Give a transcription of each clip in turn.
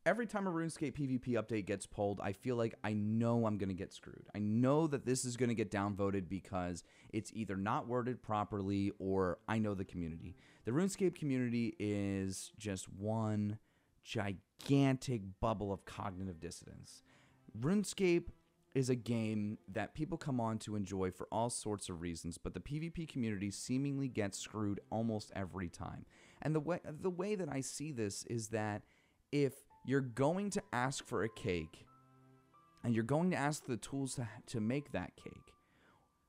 Every time a RuneScape PvP update gets pulled, I feel like I know I'm going to get screwed. I know that this is going to get downvoted because it's either not worded properly or I know the community. The RuneScape community is just one gigantic bubble of cognitive dissonance. RuneScape is a game that people come on to enjoy for all sorts of reasons, but the PvP community seemingly gets screwed almost every time. And the way that I see this is that if you're going to ask for a cake and you're going to ask the tools to make that cake,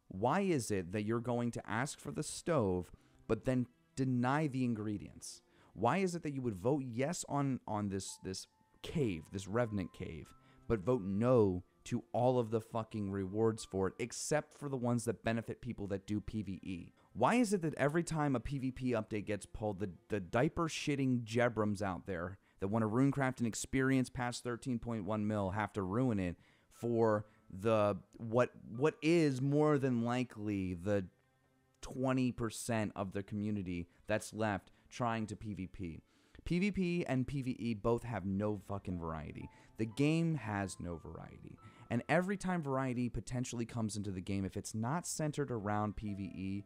why is it that you're going to ask for the stove but then deny the ingredients? Why is it that you would vote yes on this cave, this revenant cave, but vote no to all of the fucking rewards for it, except for the ones that benefit people that do PvE? Why is it that every time a PvP update gets pulled, the diaper-shitting Jebrums out there that want to runecraft an experience past 13.1 mil have to ruin it for the what is more than likely the 20% of the community that's left trying to PvP? PvP and PvE both have no fucking variety. The game has no variety. And every time variety potentially comes into the game, if it's not centered around PvE,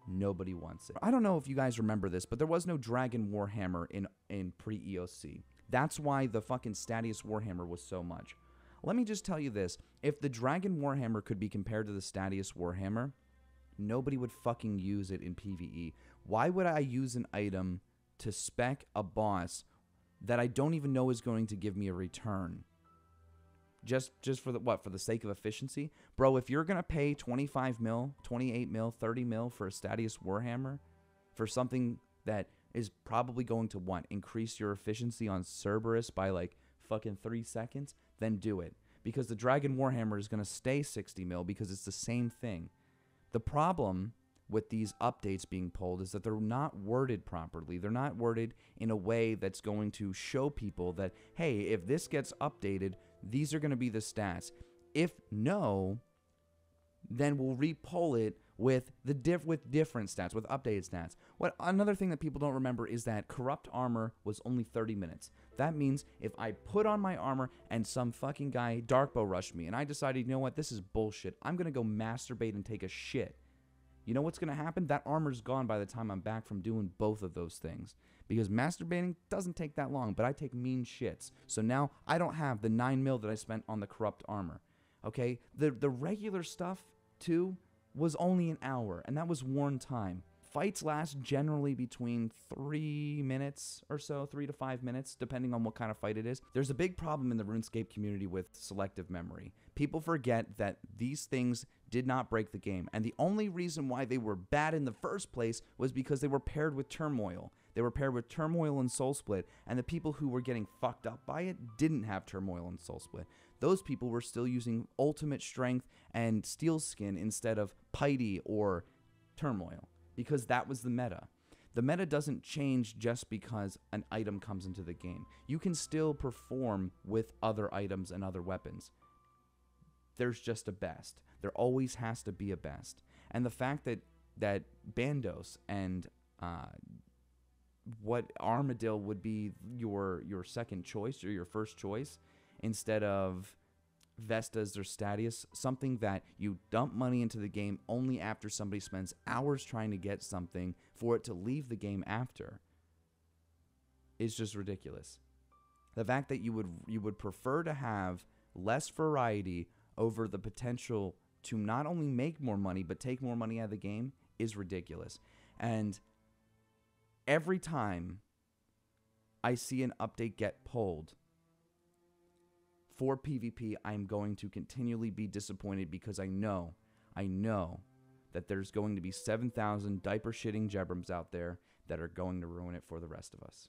nobody wants it. I don't know if you guys remember this, but there was no Dragon Warhammer in pre-EOC. That's why the fucking Statius Warhammer was so much. Let me just tell you this. If the Dragon Warhammer could be compared to the Statius Warhammer, nobody would fucking use it in PvE. Why would I use an item to spec a boss that I don't even know is going to give me a return? Just for the what? For the sake of efficiency? Bro, if you're going to pay 25 mil, 28 mil, 30 mil for a Statius Warhammer, for something that is probably going to, what, increase your efficiency on Cerberus by like fucking 3 seconds, then do it. Because the Dragon Warhammer is going to stay 60 mil because it's the same thing. The problem with these updates being pulled is that they're not worded properly. They're not worded in a way that's going to show people that, hey, if this gets updated, these are going to be the stats. If no, then we'll repull it with different stats, with updated stats. Another thing that people don't remember is that corrupt armor was only 30 minutes. That means if I put on my armor and some fucking guy darkbow rushed me and I decided, you know what, this is bullshit, I'm going to go masturbate and take a shit. You know what's going to happen? That armor's gone by the time I'm back from doing both of those things. Because masturbating doesn't take that long, but I take mean shits. So now I don't have the 9 mil that I spent on the corrupt armor. Okay? The regular stuff, too, was only an hour, and that was worn time. Fights last generally between 3 minutes or so, 3 to 5 minutes, depending on what kind of fight it is. There's a big problem in the RuneScape community with selective memory. People forget that these things did not break the game, and the only reason why they were bad in the first place was because they were paired with turmoil. They were paired with turmoil and soul split, and the people who were getting fucked up by it didn't have turmoil and soul split. Those people were still using ultimate strength and steel skin instead of piety or turmoil, because that was the meta. The meta doesn't change just because an item comes into the game. You can still perform with other items and other weapons. There's just a best. There always has to be a best. And the fact that Bandos and what Armadillo would be your second choice or your first choice instead of Vestas or Statius, something that you dump money into the game only after somebody spends hours trying to get something for it to leave the game after, is just ridiculous. The fact that you would prefer to have less variety over the potential to not only make more money but take more money out of the game is ridiculous. And every time I see an update get pulled for PvP, I'm going to continually be disappointed because I know that there's going to be 7,000 diaper-shitting Jebrums out there that are going to ruin it for the rest of us.